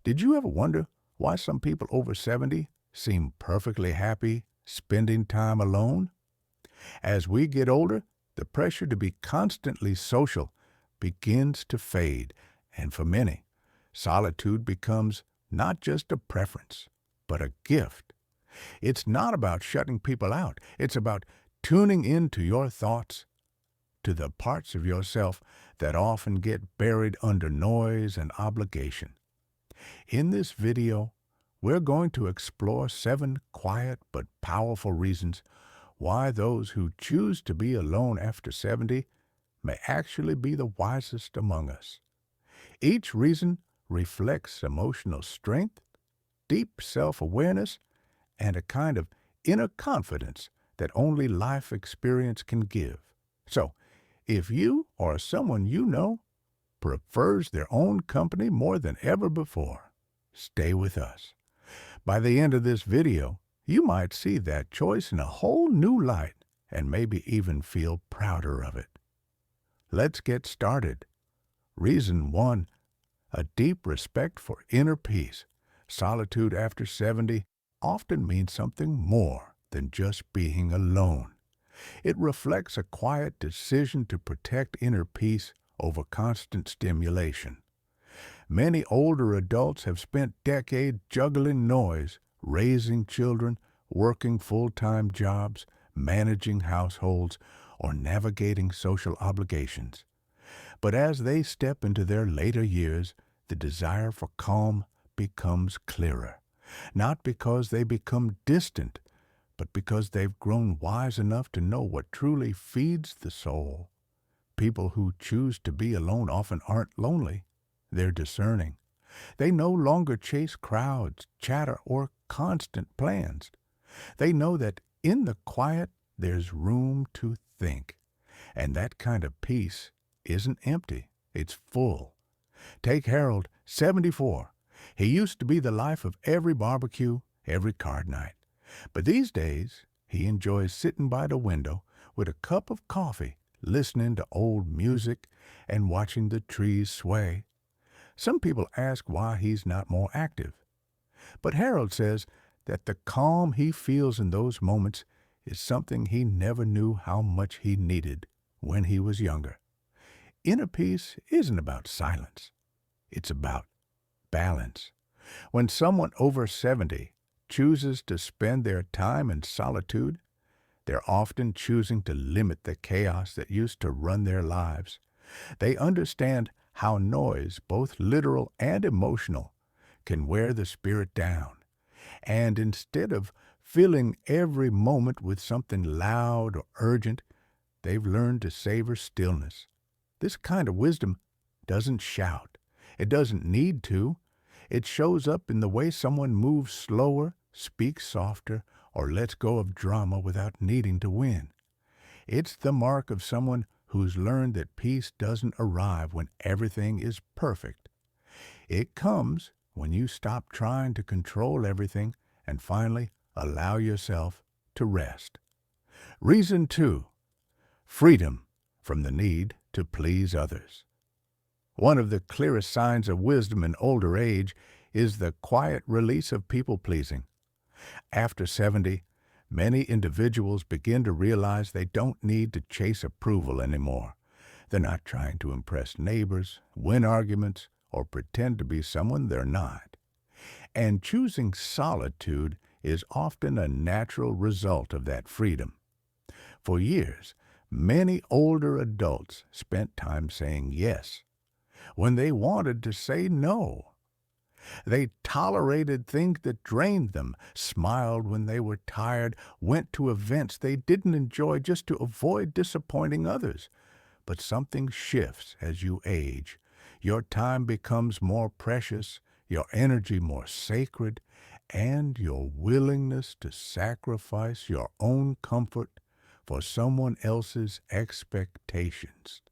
Did you ever wonder why some people over 70 seem perfectly happy spending time alone? As we get older, the pressure to be constantly social begins to fade, and for many, solitude becomes not just a preference, but a gift. It's not about shutting people out. It's about tuning into your thoughts, to the parts of yourself that often get buried under noise and obligation. In this video, we're going to explore 7 quiet but powerful reasons why those who choose to be alone after 70 may actually be the wisest among us. Each reason reflects emotional strength, deep self-awareness, and a kind of inner confidence that only life experience can give. So, if you or someone you know prefers their own company more than ever before, stay with us. By the end of this video, you might see that choice in a whole new light and maybe even feel prouder of it. Let's get started. Reason 1. A deep respect for inner peace. Solitude after 70 often means something more than just being alone. It reflects a quiet decision to protect inner peace over constant stimulation. Many older adults have spent decades juggling noise, raising children, working full-time jobs, managing households, or navigating social obligations. But as they step into their later years, the desire for calm becomes clearer, not because they become distant, but because they've grown wise enough to know what truly feeds the soul. People who choose to be alone often aren't lonely. They're discerning. They no longer chase crowds, chatter, or constant plans. They know that in the quiet there's room to think. And that kind of peace isn't empty, it's full. Take Harold, 74. He used to be the life of every barbecue, every card night. But these days, he enjoys sitting by the window with a cup of coffee, listening to old music and watching the trees sway. Some people ask why he's not more active. But Harold says that the calm he feels in those moments is something he never knew how much he needed when he was younger. Inner peace isn't about silence. It's about balance. When someone over 70 chooses to spend their time in solitude, they're often choosing to limit the chaos that used to run their lives. They understand how noise, both literal and emotional, can wear the spirit down. And instead of filling every moment with something loud or urgent, they've learned to savor stillness. This kind of wisdom doesn't shout. It doesn't need to. It shows up in the way someone moves slower, speaks softer, or lets go of drama without needing to win. It's the mark of someone who's learned that peace doesn't arrive when everything is perfect. It comes when you stop trying to control everything and finally allow yourself to rest. Reason 2. Freedom from the need to please others. One of the clearest signs of wisdom in older age is the quiet release of people-pleasing. After 70, many individuals begin to realize they don't need to chase approval anymore. They're not trying to impress neighbors, win arguments, or pretend to be someone they're not. And choosing solitude is often a natural result of that freedom. For years, many older adults spent time saying yes when they wanted to say no. They tolerated things that drained them, smiled when they were tired, went to events they didn't enjoy just to avoid disappointing others. But something shifts as you age. Your time becomes more precious, your energy more sacred, and your willingness to sacrifice your own comfort for someone else's expectations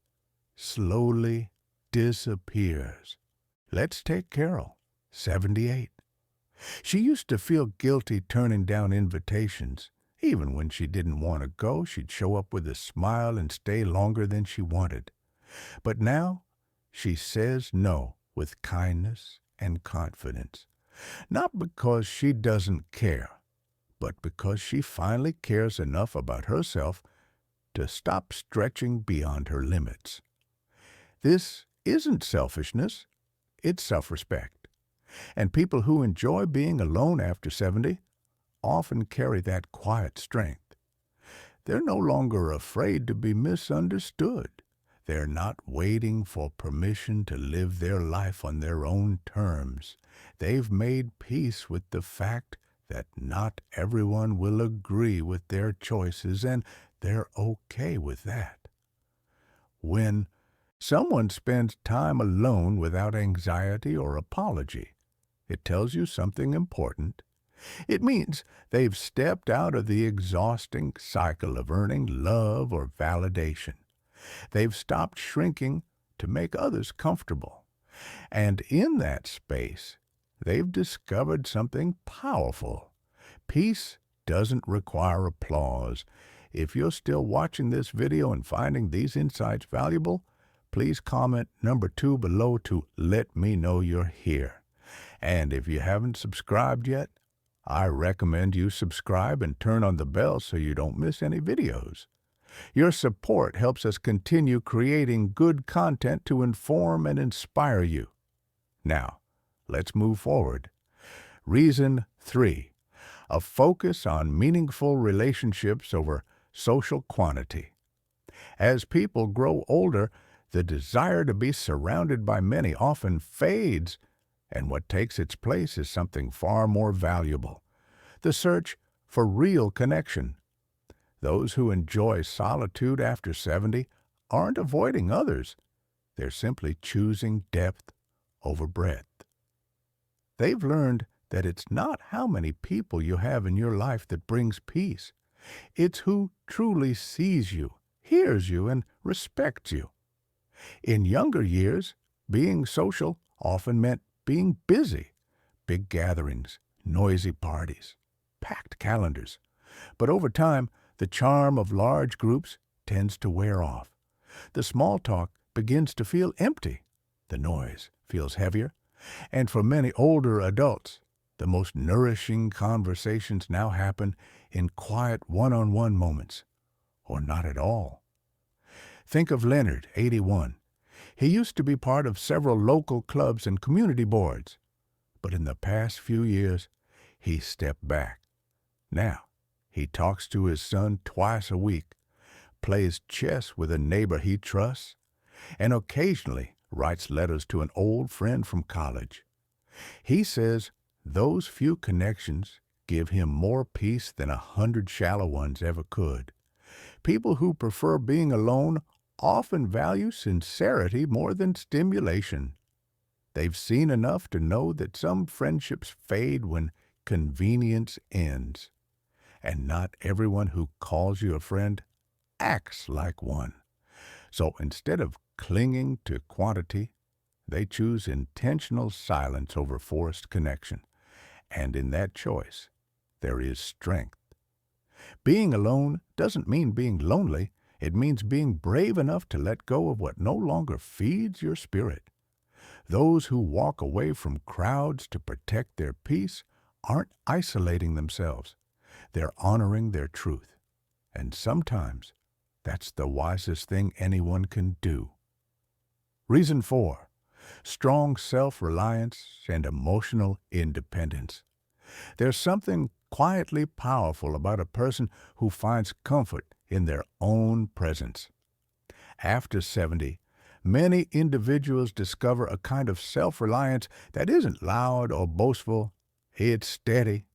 slowly disappears. Let's take Carol, 78. She used to feel guilty turning down invitations. Even when she didn't want to go, she'd show up with a smile and stay longer than she wanted. But now, she says no with kindness and confidence. Not because she doesn't care, but because she finally cares enough about herself to stop stretching beyond her limits. This isn't selfishness, it's self-respect. And people who enjoy being alone after 70 often carry that quiet strength. They're no longer afraid to be misunderstood. They're not waiting for permission to live their life on their own terms. They've made peace with the fact that not everyone will agree with their choices, and they're okay with that. When someone spends time alone without anxiety or apology, it tells you something important. It means they've stepped out of the exhausting cycle of earning love or validation. They've stopped shrinking to make others comfortable. And in that space, they've discovered something powerful. Peace doesn't require applause. If you're still watching this video and finding these insights valuable, please comment number 2 below to let me know you're here. And if you haven't subscribed yet, I recommend you subscribe and turn on the bell so you don't miss any videos. Your support helps us continue creating good content to inform and inspire you. Now, let's move forward. Reason 3. A focus on meaningful relationships over social quantity. As people grow older, the desire to be surrounded by many often fades, and what takes its place is something far more valuable: the search for real connection. Those who enjoy solitude after 70 aren't avoiding others. They're simply choosing depth over breadth. They've learned that it's not how many people you have in your life that brings peace. It's who truly sees you, hears you, and respects you. In younger years, being social often meant being busy. Big gatherings, noisy parties, packed calendars. But over time, the charm of large groups tends to wear off. The small talk begins to feel empty. The noise feels heavier. And for many older adults, the most nourishing conversations now happen in quiet one-on-one moments, or not at all. Think of Leonard, 81. He used to be part of several local clubs and community boards, but in the past few years, he stepped back. Now, he talks to his son twice a week, plays chess with a neighbor he trusts, and occasionally writes letters to an old friend from college. He says those few connections give him more peace than 100 shallow ones ever could. People who prefer being alone often value sincerity more than stimulation. They've seen enough to know that some friendships fade when convenience ends. And not everyone who calls you a friend acts like one. So instead of clinging to quantity, they choose intentional silence over forced connection. And in that choice, there is strength. Being alone doesn't mean being lonely. It means being brave enough to let go of what no longer feeds your spirit. Those who walk away from crowds to protect their peace aren't isolating themselves. They're honoring their truth. And sometimes that's the wisest thing anyone can do. Reason 4. Strong self-reliance and emotional independence. There's something quietly powerful about a person who finds comfort in their own presence. After 70, many individuals discover a kind of self-reliance that isn't loud or boastful. It's steady.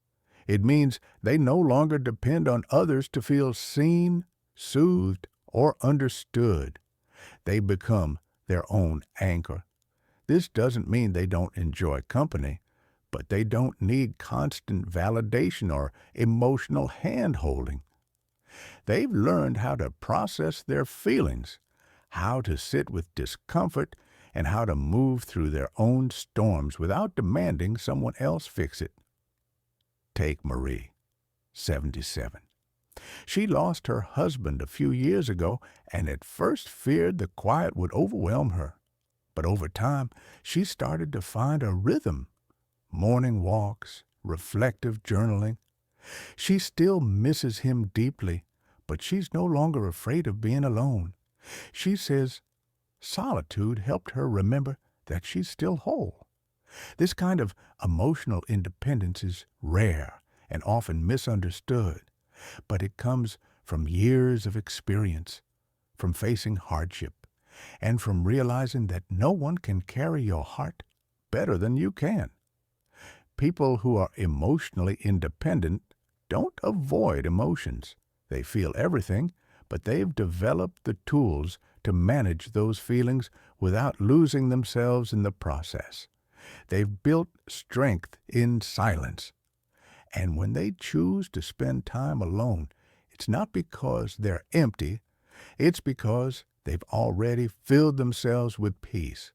It means they no longer depend on others to feel seen, soothed, or understood. They become their own anchor. This doesn't mean they don't enjoy company, but they don't need constant validation or emotional hand-holding. They've learned how to process their feelings, how to sit with discomfort, and how to move through their own storms without demanding someone else fix it. Take Marie, 77. She lost her husband a few years ago and at first feared the quiet would overwhelm her. But over time, she started to find a rhythm: morning walks, reflective journaling. She still misses him deeply, but she's no longer afraid of being alone. She says solitude helped her remember that she's still whole. This kind of emotional independence is rare and often misunderstood, but it comes from years of experience, from facing hardship, and from realizing that no one can carry your heart better than you can. People who are emotionally independent don't avoid emotions. They feel everything, but they've developed the tools to manage those feelings without losing themselves in the process. They've built strength in silence. And when they choose to spend time alone, it's not because they're empty, it's because they've already filled themselves with peace.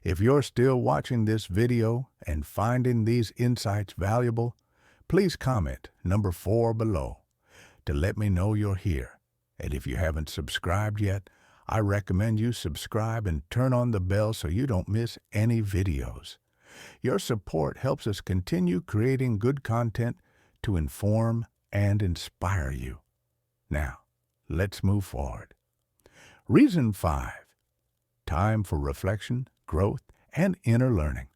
If you're still watching this video and finding these insights valuable, please comment number 4 below to let me know you're here. And if you haven't subscribed yet, I recommend you subscribe and turn on the bell so you don't miss any videos. Your support helps us continue creating good content to inform and inspire you. Now, let's move forward. Reason 5. Time for reflection, growth, and inner learning.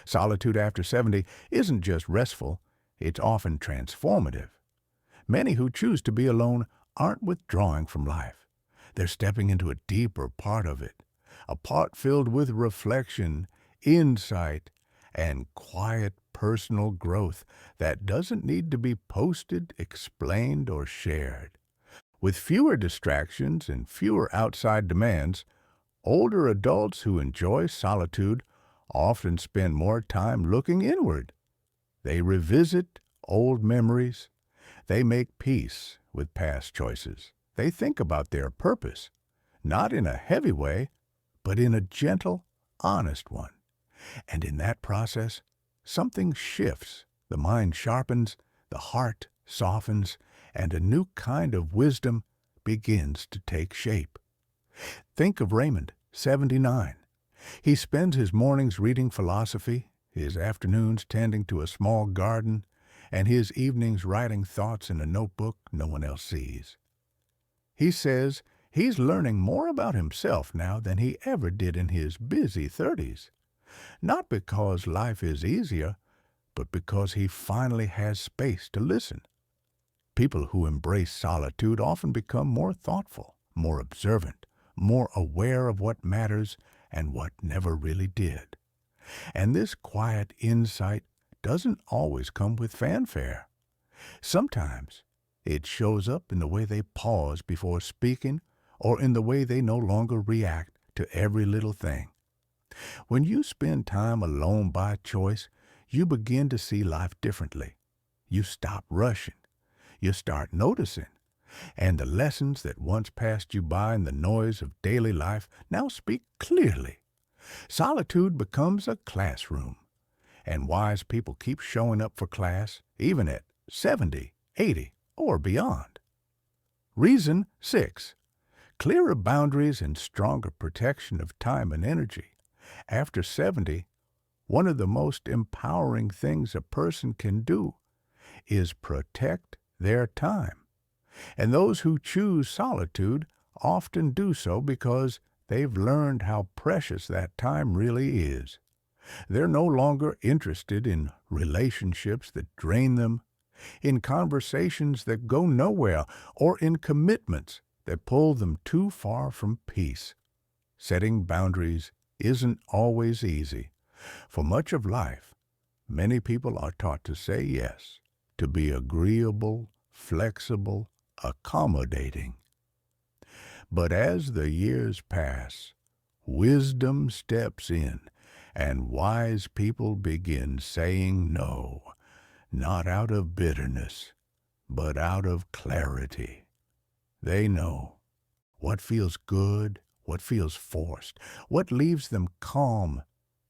Solitude after 70 isn't just restful, it's often transformative. Many who choose to be alone aren't withdrawing from life. They're stepping into a deeper part of it, a part filled with reflection, insight, and quiet personal growth that doesn't need to be posted, explained, or shared. With fewer distractions and fewer outside demands, older adults who enjoy solitude often spend more time looking inward. They revisit old memories. They make peace with past choices. They think about their purpose, not in a heavy way, but in a gentle, honest one. And in that process, something shifts. The mind sharpens, the heart softens, and a new kind of wisdom begins to take shape. Think of Raymond, 79. He spends his mornings reading philosophy, his afternoons tending to a small garden, and his evenings writing thoughts in a notebook no one else sees. He says he's learning more about himself now than he ever did in his busy 30s. Not because life is easier, but because he finally has space to listen. People who embrace solitude often become more thoughtful, more observant, more aware of what matters and what never really did. And this quiet insight doesn't always come with fanfare. Sometimes it shows up in the way they pause before speaking or in the way they no longer react to every little thing. When you spend time alone by choice, you begin to see life differently. You stop rushing. You start noticing. And the lessons that once passed you by in the noise of daily life now speak clearly. Solitude becomes a classroom. And wise people keep showing up for class, even at 70, 80, or beyond. Reason 6. Clearer boundaries and stronger protection of time and energy. After 70, one of the most empowering things a person can do is protect their time. And those who choose solitude often do so because they've learned how precious that time really is. They're no longer interested in relationships that drain them, in conversations that go nowhere, or in commitments that pull them too far from peace. Setting boundaries isn't always easy. For much of life, many people are taught to say yes, to be agreeable, flexible, accommodating. But as the years pass, wisdom steps in, and wise people begin saying no, not out of bitterness, but out of clarity. They know what feels good, what feels forced, what leaves them calm,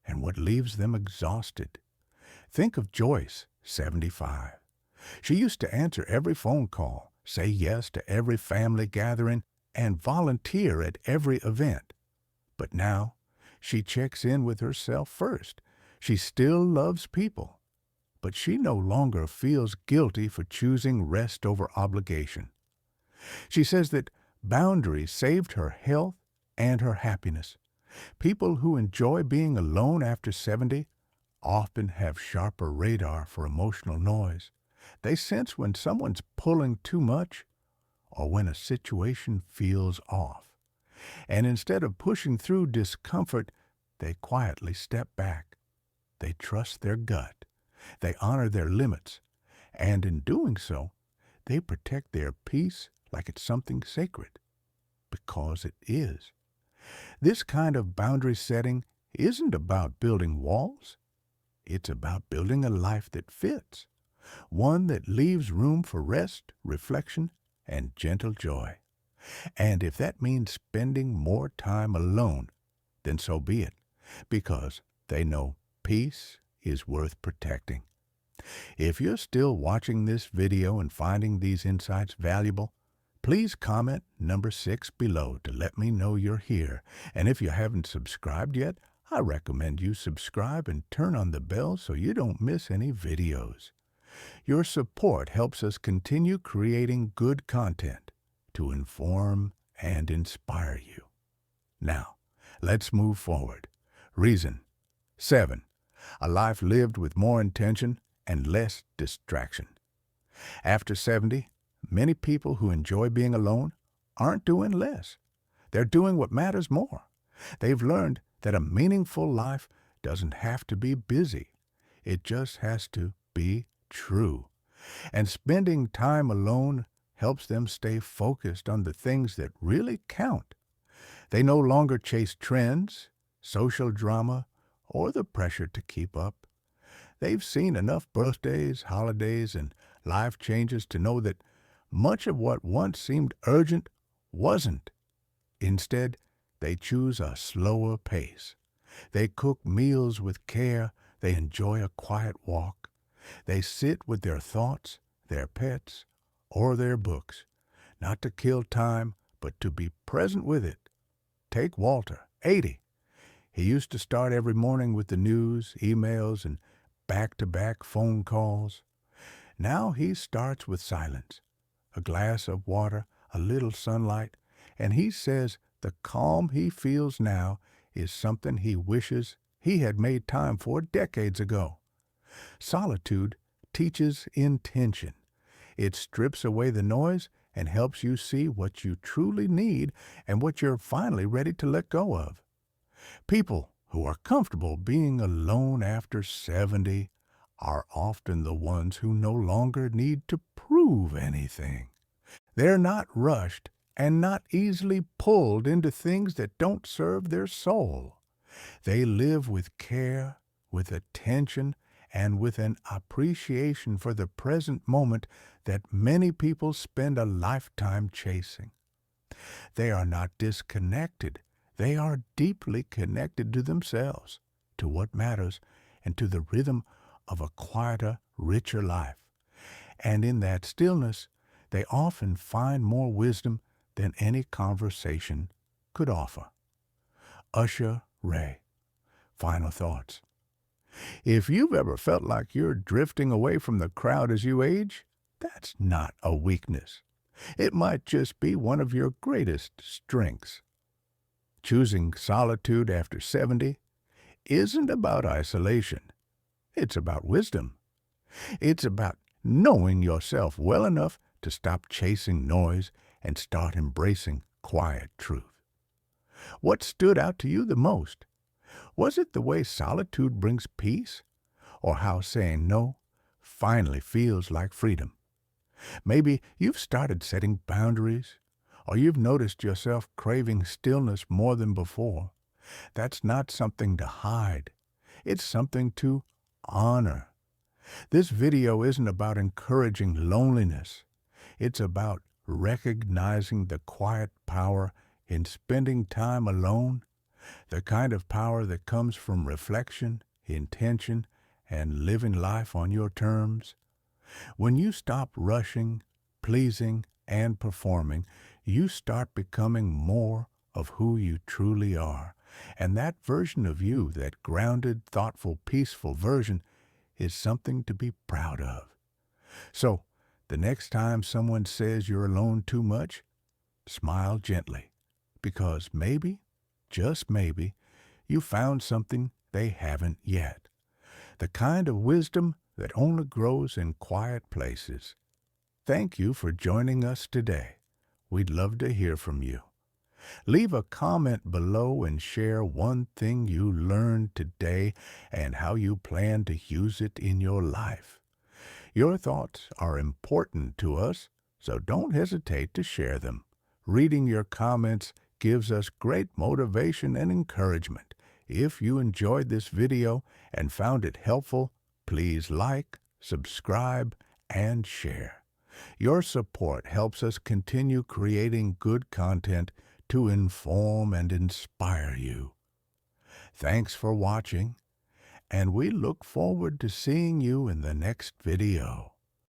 and what leaves them exhausted. Think of Joyce, 75. She used to answer every phone call, say yes to every family gathering, and volunteer at every event. But now, She checks in with herself first. She still loves people, but she no longer feels guilty for choosing rest over obligation. She says that boundaries saved her health and her happiness. People who enjoy being alone after 70 often have sharper radar for emotional noise. They sense when someone's pulling too much or when a situation feels off. And instead of pushing through discomfort, they quietly step back. They trust their gut. They honor their limits. And in doing so, they protect their peace like it's something sacred. Because it is. This kind of boundary setting isn't about building walls. It's about building a life that fits, one that leaves room for rest, reflection, and gentle joy. And if that means spending more time alone, then so be it, because they know peace is worth protecting. If you're still watching this video and finding these insights valuable, please comment number 6 below to let me know you're here. And if you haven't subscribed yet, I recommend you subscribe and turn on the bell so you don't miss any videos. Your support helps us continue creating good content to inform and inspire you. Now, let's move forward. Reason 7. A life lived with more intention and less distraction. After 70, many people who enjoy being alone aren't doing less. They're doing what matters more. They've learned that a meaningful life doesn't have to be busy. It just has to be true. And spending time alone helps them stay focused on the things that really count. They no longer chase trends, social drama, or the pressure to keep up. They've seen enough birthdays, holidays, and life changes to know that much of what once seemed urgent wasn't. Instead, they choose a slower pace. They cook meals with care. They enjoy a quiet walk. They sit with their thoughts, their pets, or their books, not to kill time, but to be present with it. Take Walter, 80. He used to start every morning with the news, emails, and back-to-back phone calls. Now he starts with silence, a glass of water, a little sunlight, and he says the calm he feels now is something he wishes he had made time for decades ago. Solitude teaches intention. It strips away the noise and helps you see what you truly need and what you're finally ready to let go of. People who are comfortable being alone after 70 are often the ones who no longer need to prove anything. They're not rushed and not easily pulled into things that don't serve their soul. They live with care, with attention, and with an appreciation for the present moment that many people spend a lifetime chasing. They are not disconnected. They are deeply connected to themselves, to what matters, and to the rhythm of a quieter, richer life. And in that stillness, they often find more wisdom than any conversation could offer. Usher Ray. Final thoughts. If you've ever felt like you're drifting away from the crowd as you age, that's not a weakness. It might just be one of your greatest strengths. Choosing solitude after 70 isn't about isolation. It's about wisdom. It's about knowing yourself well enough to stop chasing noise and start embracing quiet truth. What stood out to you the most? Was it the way solitude brings peace, or how saying no finally feels like freedom? Maybe you've started setting boundaries, or you've noticed yourself craving stillness more than before. That's not something to hide. It's something to honor. This video isn't about encouraging loneliness. It's about recognizing the quiet power in spending time alone, the kind of power that comes from reflection, intention, and living life on your terms. When you stop rushing, pleasing, and performing, you start becoming more of who you truly are. And that version of you, that grounded, thoughtful, peaceful version, is something to be proud of. So, the next time someone says you're alone too much, smile gently, because maybe, just maybe, you found something they haven't yet. The kind of wisdom that only grows in quiet places. Thank you for joining us today. We'd love to hear from you. Leave a comment below and share one thing you learned today and how you plan to use it in your life. Your thoughts are important to us, so don't hesitate to share them. Reading your comments gives us great motivation and encouragement. If you enjoyed this video and found it helpful, please like, subscribe, and share. Your support helps us continue creating good content to inform and inspire you. Thanks for watching, and we look forward to seeing you in the next video.